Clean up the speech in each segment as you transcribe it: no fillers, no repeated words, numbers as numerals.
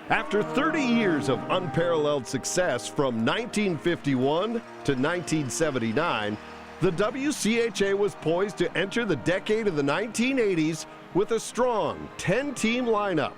After 30 years of unparalleled success from 1951 to 1979, the WCHA was poised to enter the decade of the 1980s with a strong 10-team lineup.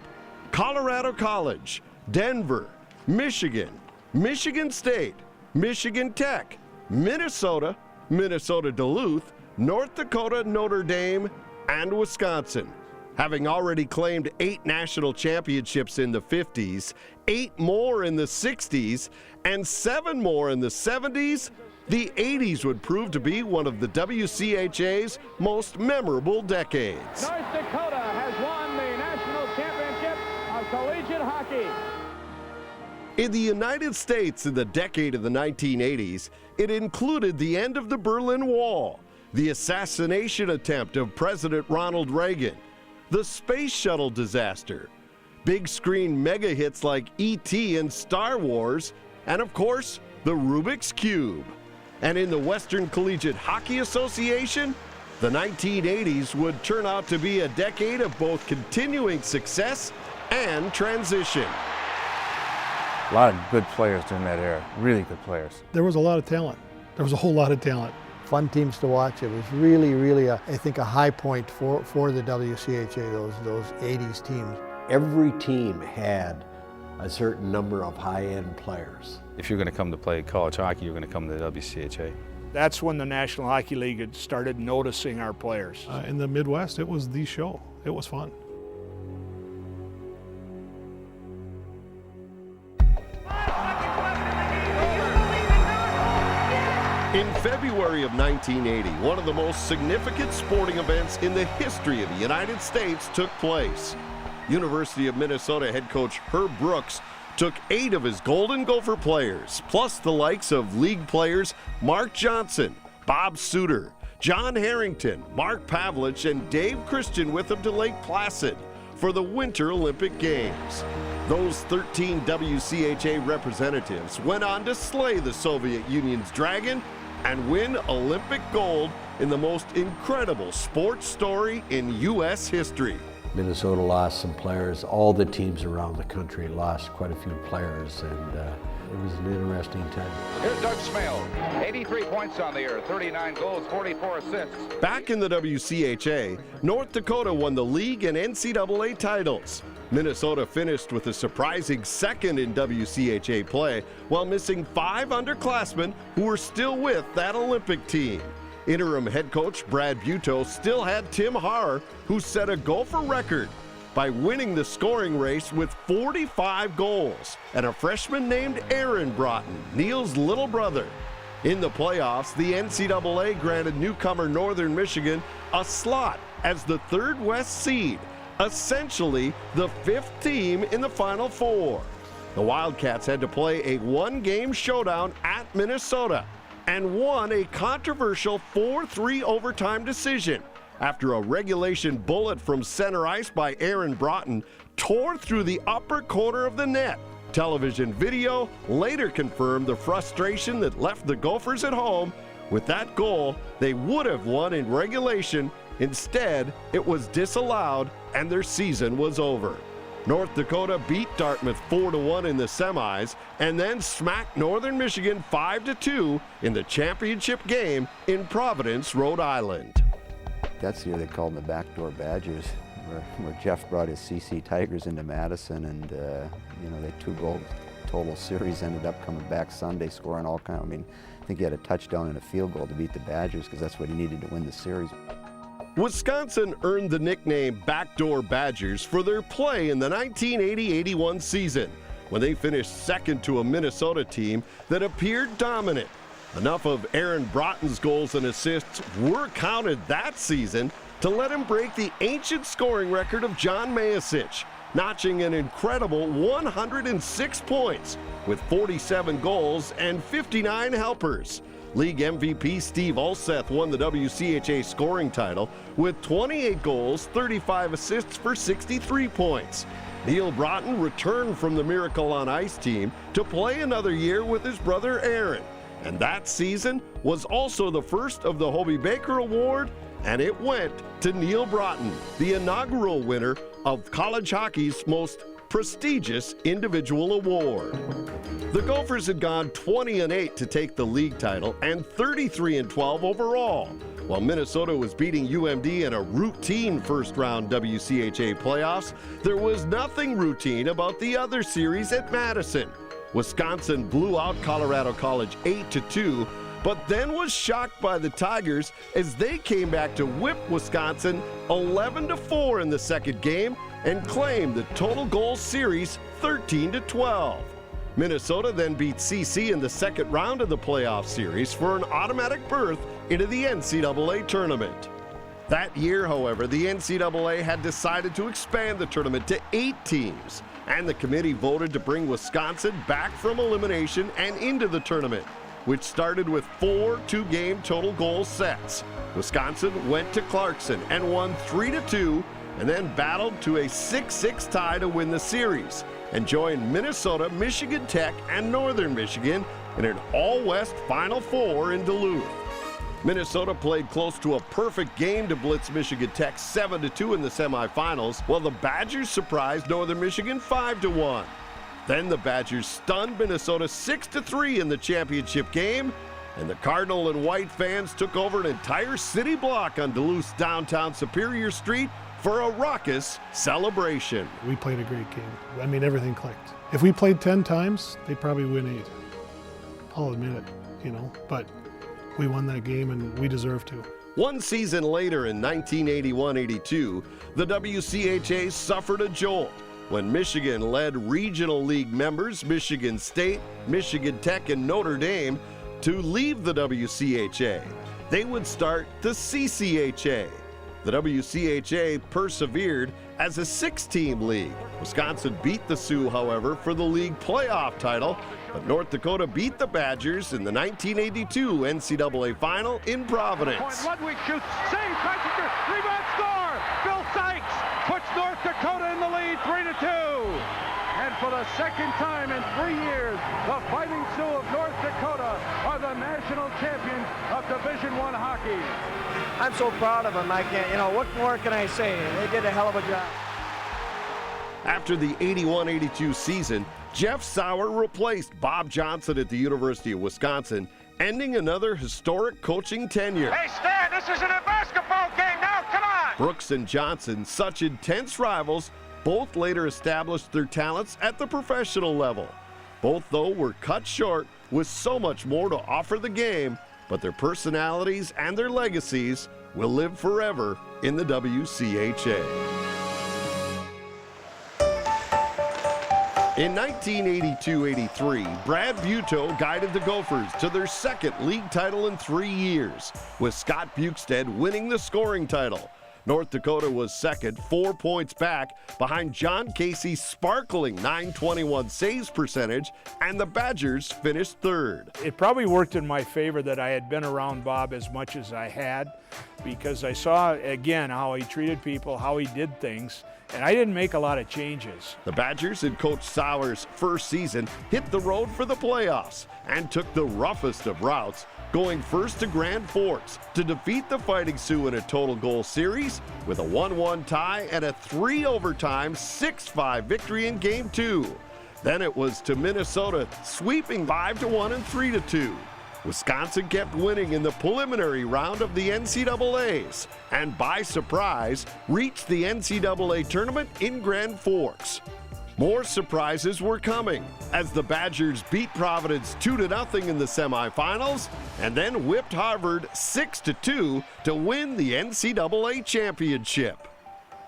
Colorado College, Denver, Michigan, Michigan State, Michigan Tech, Minnesota, Minnesota Duluth, North Dakota Notre Dame, and Wisconsin. Having already claimed 8 national championships in the 50s, 8 more in the 60s, and 7 more in the 70s, the 80s would prove to be one of the WCHA's most memorable decades. North Dakota has won the national championship of collegiate hockey. In the United States in the decade of the 1980s, it included the end of the Berlin Wall, the assassination attempt of President Ronald Reagan, the space shuttle disaster, big screen mega hits like E.T. and Star Wars, and of course, the Rubik's Cube. And in the Western Collegiate Hockey Association, the 1980s would turn out to be a decade of both continuing success and transition. A lot of good players during that era, really good players. There was a lot of talent. There was a whole lot of talent. Fun teams to watch. It was really, I think, a high point for the WCHA, those 80s teams. Every team had a certain number of high-end players. If you're going to come to play college hockey, you're going to come to the WCHA. That's when the National Hockey League had started noticing our players. In the Midwest, it was the show. It was fun. In February of 1980, one of the most significant sporting events in the history of the United States took place. University of Minnesota head coach Herb Brooks took 8 of his Golden Gopher players, plus the likes of league players Mark Johnson, Bob Suter, John Harrington, Mark Pavlich, and Dave Christian with him to Lake Placid for the Winter Olympic Games. Those 13 WCHA representatives went on to slay the Soviet Union's Dragon and win Olympic gold in the most incredible sports story in U.S. history. Minnesota lost some players. All the teams around the country lost quite a few players, and it was an interesting time. Here's Doug Smale, 83 points on the year, 39 goals, 44 assists. Back in the WCHA, North Dakota won the league and NCAA titles. Minnesota finished with a surprising second in WCHA play while missing 5 underclassmen who were still with that Olympic team. Interim head coach Brad Butow still had Tim Harr, who set a Gopher record by winning the scoring race with 45 goals, and a freshman named Aaron Broughton, Neil's little brother. In the playoffs, the NCAA granted newcomer Northern Michigan a slot as the 3rd West seed, essentially the 5th team in the Final Four. The Wildcats had to play a 1-game showdown at Minnesota and won a controversial 4-3 overtime decision after a regulation bullet from center ice by Aaron Broughton tore through the upper corner of the net. Television video later confirmed the frustration that left the Gophers at home. With that goal, they would have won in regulation. Instead, it was disallowed and their season was over. North Dakota beat Dartmouth 4-1 in the semis and then smacked Northern Michigan 5-2 in the championship game in Providence, Rhode Island. That's the year they called them the backdoor Badgers, where Jeff brought his CC Tigers into Madison, and they 2-goal total series, ended up coming back Sunday scoring all kind. I mean, I think he had a touchdown and a field goal to beat the Badgers because that's what he needed to win the series. Wisconsin earned the nickname Backdoor Badgers for their play in the 1980-81 season, when they finished second to a Minnesota team that appeared dominant. Enough of Aaron Broughton's goals and assists were counted that season to let him break the ancient scoring record of John Mayasich, notching an incredible 106 points with 47 goals and 59 helpers. League MVP Steve Ulseth won the WCHA scoring title with 28 goals, 35 assists for 63 points. Neil Broughton returned from the Miracle on Ice team to play another year with his brother Aaron. And that season was also the first of the Hobey Baker Award, and it went to Neil Broughton, the inaugural winner of college hockey's most prestigious individual award. The Gophers had gone 20-8 to take the league title and 33-12 overall, while Minnesota was beating UMD in a routine first-round WCHA playoffs. There was nothing routine about the other series at Madison. Wisconsin blew out Colorado College 8-2, but then was shocked by the Tigers as they came back to whip Wisconsin 11-4 in the second game and claimed the total goals series 13-12. Minnesota then beat CC in the second round of the playoff series for an automatic berth into the NCAA tournament. That year, however, the NCAA had decided to expand the tournament to 8 teams, and the committee voted to bring Wisconsin back from elimination and into the tournament, which started with 4 two-game total goal sets. Wisconsin went to Clarkson and won 3-2, and then battled to a 6-6 tie to win the series, and joined Minnesota, Michigan Tech, and Northern Michigan in an all-West Final Four in Duluth. Minnesota played close to a perfect game to blitz Michigan Tech 7-2 in the semifinals, while the Badgers surprised Northern Michigan 5-1. Then the Badgers stunned Minnesota 6-3 in the championship game, and the Cardinal and White fans took over an entire city block on Duluth's downtown Superior Street for a raucous celebration. We played a great game. I mean, everything clicked. If we played 10 times, they'd probably win 8. I'll admit it, you know, but we won that game and we deserve to. One season later in 1981-82, the WCHA suffered a jolt when Michigan led regional league members Michigan State, Michigan Tech, and Notre Dame to leave the WCHA. They would start the CCHA. The WCHA persevered as a 6-team league. Wisconsin beat the Sioux, however, for the league playoff title, but North Dakota beat the Badgers in the 1982 NCAA final in Providence. Ludwig shoots, save, Meisinger, rebound, score! Bill Sykes puts North Dakota in the lead, 3-2. And for the second time in 3 years, the Fighting Sioux of North Dakota are the national champions of Division I hockey. I'm so proud of them. I can't, you know, what more can I say? They did a hell of a job. After the 81-82 season, Jeff Sauer replaced Bob Johnson at the University of Wisconsin, ending another historic coaching tenure. Hey, Stan, this isn't a basketball game now, come on! Brooks and Johnson, such intense rivals, both later established their talents at the professional level. Both, though, were cut short with so much more to offer the game, but their personalities and their legacies will live forever in the WCHA. In 1982-83, Brad Buetow guided the Gophers to their second league title in 3 years, with Scott Bukestad winning the scoring title. North Dakota was second, 4 points back behind John Casey's sparkling .921 saves percentage, and the Badgers finished third. It probably worked in my favor that I had been around Bob as much as I had, because I saw, again, how he treated people, how he did things, and I didn't make a lot of changes. The Badgers, in Coach Sauer's first season, hit the road for the playoffs and took the roughest of routes, going first to Grand Forks to defeat the Fighting Sioux in a total goal series with a 1-1 tie and a 3-overtime 6-5 victory in Game 2. Then it was to Minnesota, sweeping 5-1 and 3-2. Wisconsin kept winning in the preliminary round of the NCAAs and by surprise reached the NCAA tournament in Grand Forks. More surprises were coming as the Badgers beat Providence 2-0 in the semifinals and then whipped Harvard 6-2 to win the NCAA championship.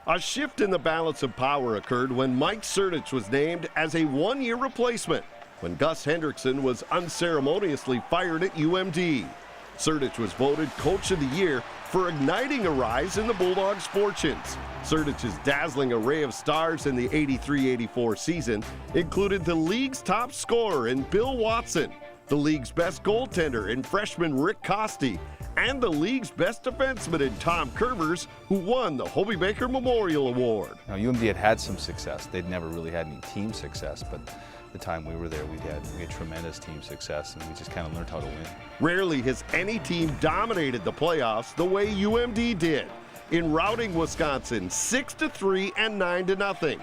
A shift in the balance of power occurred when Mike Surdich was named as a one-year replacement when Gus Hendrickson was unceremoniously fired at UMD. Surdich was voted Coach of the Year for igniting a rise in the Bulldogs' fortunes. Surdich's dazzling array of stars in the 83-84 season included the league's top scorer in Bill Watson, the league's best goaltender in freshman Rick Costi, and the league's best defenseman in Tom Curvers, who won the Hobey Baker Memorial Award. Now, UMD had some success. They'd never really had any team success, but the time we were there, we had tremendous team success, and we just kind of learned how to win. Rarely has any team dominated the playoffs the way UMD did, in routing Wisconsin 6-3 and 9-0.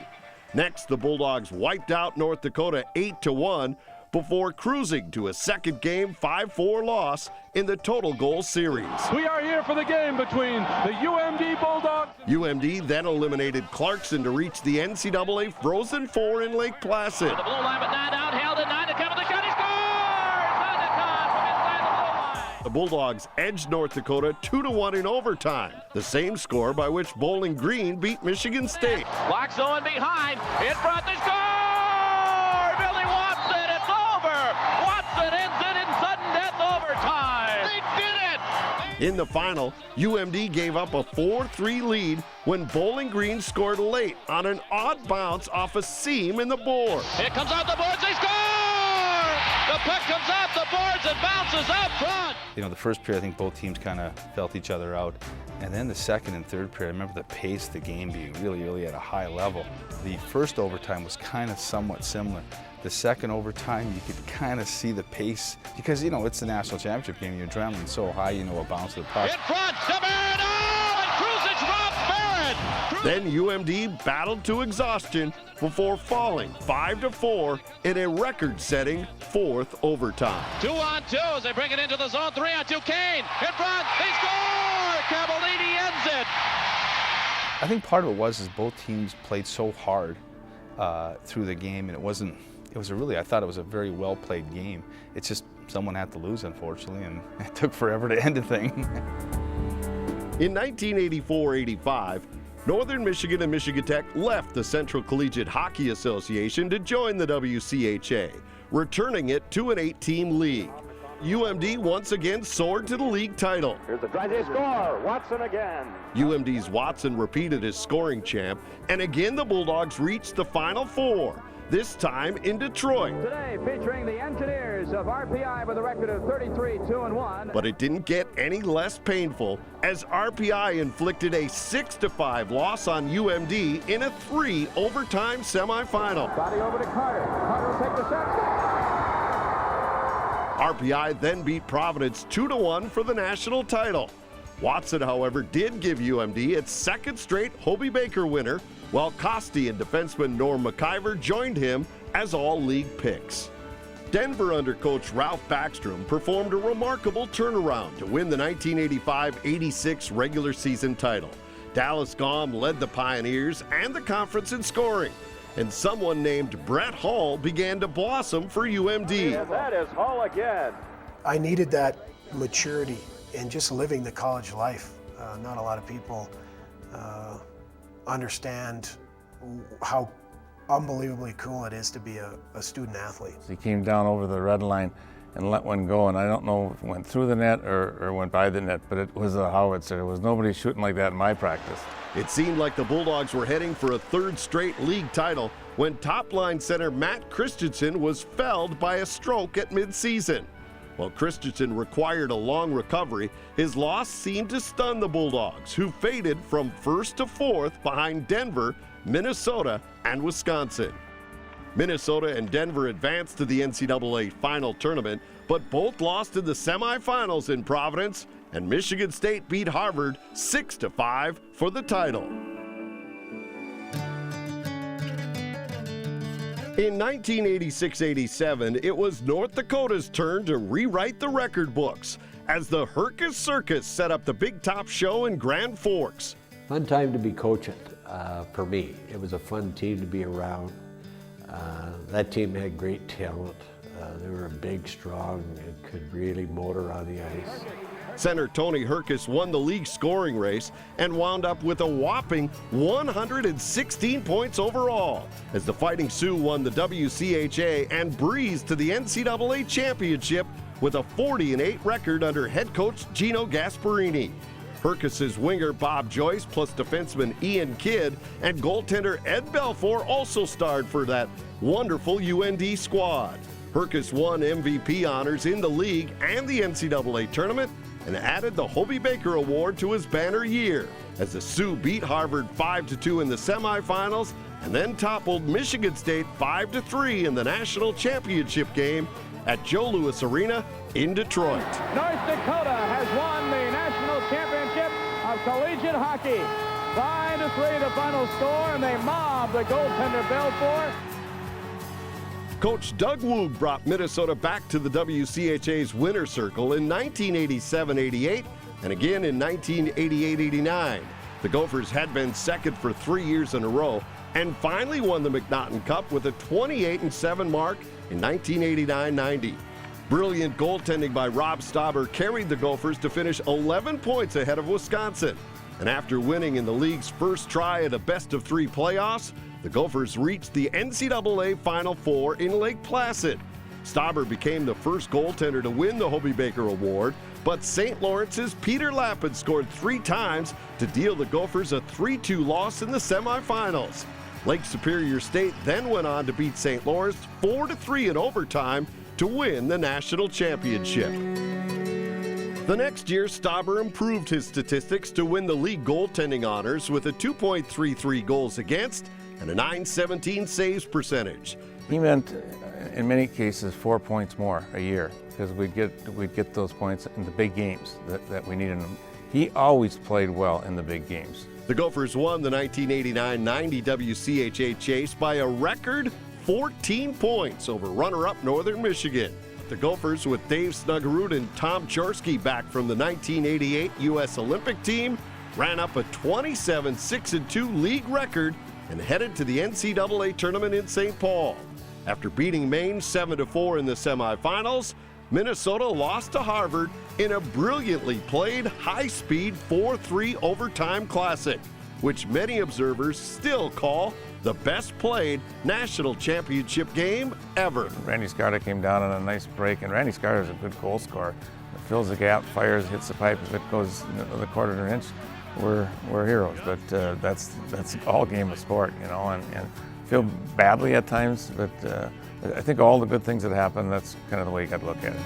Next, the Bulldogs wiped out North Dakota 8-1 before cruising to a second game 5-4 loss in the total goal series. We are here for the game between the UMD Bulldogs. UMD then eliminated Clarkson to reach the NCAA Frozen Four in Lake Placid. The blue line, but 9 out, held at 9 to come with the shot. He scores! Thundercon from inside the blue line. The Bulldogs edged North Dakota 2-1 in overtime, the same score by which Bowling Green beat Michigan State. Locks on behind, in front, the score! Billy Watson, it's over! Watson ends it in sudden death overtime. They did it! In the final, UMD gave up a 4-3 lead when Bowling Green scored late on an odd bounce off a seam in the board. It comes out the boards, they score! The puck comes out the boards and bounces out front. You know, the first period, I think both teams kind of felt each other out. And then the second and third period, I remember the pace of the game being really at a high level. The first overtime was kind of somewhat similar. The second overtime, you could kind of see the pace because, you know, it's the national championship game. Your adrenaline's so high, you know, a bounce of the puck. In front, to Barrett, oh, and Kruzich robs Barrett. Then UMD battled to exhaustion before falling 5-4 in a record-setting fourth overtime. 2-on-2 as they bring it into the zone. 3-on-2, Kane in front, they score! Cavallini ends it. I think part of it was both teams played so hard through the game, and it was I thought it was a very well-played game. It's just someone had to lose, unfortunately, and it took forever to end the thing. In 1984-85, Northern Michigan and Michigan Tech left the Central Collegiate Hockey Association to join the WCHA, returning it to an 8-team league. UMD once again soared to the league title. Here's the try to score. Watson again. UMD's Watson repeated as scoring champ, and again the Bulldogs reached the Final Four, this time in Detroit. Today featuring the Engineers of RPI with a record of 33-2-1. But it didn't get any less painful as RPI inflicted a 6-5 loss on UMD in a 3 overtime semifinal. Body over to Carter. Carter will take the shot. RPI then beat Providence 2-1 for the national title. Watson, however, did give UMD its second straight Hobey Baker winner, while Costi and defenseman Norm McIver joined him as all-league picks. Denver under coach Ralph Backstrom performed a remarkable turnaround to win the 1985-86 regular season title. Dallas Gaum led the Pioneers and the conference in scoring, and someone named Brett Hall began to blossom for UMD. And that is Hall again. I needed that maturity in just living the college life. Not a lot of people understand how unbelievably cool it is to be a student athlete. He came down over the red line and let one go, and I don't know if it went through the net or went by the net, but it was a howitzer. There was nobody shooting like that in my practice. It seemed like the Bulldogs were heading for a third straight league title when top-line center Matt Christensen was felled by a stroke at midseason. While Christensen required a long recovery, his loss seemed to stun the Bulldogs, who faded from first to fourth behind Denver, Minnesota, and Wisconsin. Minnesota and Denver advanced to the NCAA final tournament, but both lost in the semifinals in Providence, and Michigan State beat Harvard 6-5 for the title. In 1986-87, it was North Dakota's turn to rewrite the record books as the Herkus Circus set up the Big Top Show in Grand Forks. Fun time to be coaching for me. It was a fun team to be around. That team had great talent. They were big, strong, and could really motor on the ice. Center Tony Herkus won the league scoring race and wound up with a whopping 116 points overall as the Fighting Sioux won the WCHA and breezed to the NCAA championship with a 40-8 record under head coach Gino Gasparini. Herkus's winger Bob Joyce plus defenseman Ian Kidd and goaltender Ed Belfour also starred for that wonderful UND squad. Herkus won MVP honors in the league and the NCAA tournament and added the Hobey Baker Award to his banner year as the Sioux beat Harvard 5-2 in the semifinals and then toppled Michigan State 5-3 in the national championship game at Joe Louis Arena in Detroit. North Dakota has won the national championship of collegiate hockey. 5-3 the final score, and they mob the goaltender Belfour. Coach Doug Woog brought Minnesota back to the WCHA's winner's circle in 1987-88 and again in 1988-89. The Gophers had been second for 3 years in a row and finally won the McNaughton Cup with a 28-7 mark in 1989-90. Brilliant goaltending by Rob Stauber carried the Gophers to finish 11 points ahead of Wisconsin. And after winning in the league's first try at a best-of-3 playoffs, the Gophers reached the NCAA Final Four in Lake Placid. Stauber became the first goaltender to win the Hobey Baker Award, but St. Lawrence's Peter Lappin scored 3 times to deal the Gophers a 3-2 loss in the semifinals. Lake Superior State then went on to beat St. Lawrence 4-3 in overtime to win the national championship. The next year, Stauber improved his statistics to win the league goaltending honors with a 2.33 goals against and a .917 saves percentage. He meant, in many cases, 4 points more a year because we'd get those points in the big games that we needed them. He always played well in the big games. The Gophers won the 1989-90 WCHA Chase by a record 14 points over runner-up Northern Michigan. The Gophers, with Dave Snuggerud and Tom Chorsky back from the 1988 U.S. Olympic team, ran up a 27-6-2 league record and headed to the NCAA tournament in St. Paul. After beating Maine 7-4 in the semifinals, Minnesota lost to Harvard in a brilliantly played high-speed 4-3 overtime classic, which many observers still call the best played national championship game ever. Randy Scarda came down on a nice break, and Randy Scarda is a good goal scorer. It fills the gap, fires, hits the pipe. If it goes the quarter of an inch, we're heroes. But that's all game of sport, you know, and feel badly at times, but I think all the good things that happen, that's kind of the way you got to look at it.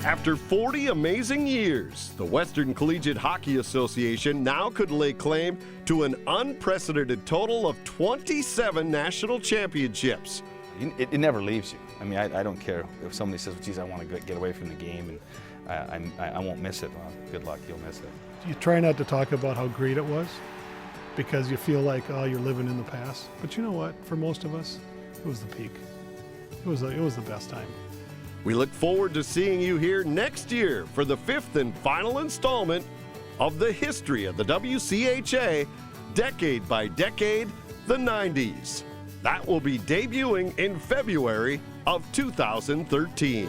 After 40 amazing years, the Western Collegiate Hockey Association now could lay claim to an unprecedented total of 27 national championships. It never leaves you. I mean, I don't care if somebody says, geez, I want to get away from the game and I won't miss it. Well, good luck, you'll miss it. You try not to talk about how great it was because you feel like, oh, you're living in the past. But you know what? For most of us, it was the peak. It was the best time. We look forward to seeing you here next year for the 5th and final installment of the history of the WCHA, decade by decade, the 90s. That will be debuting in February of 2013.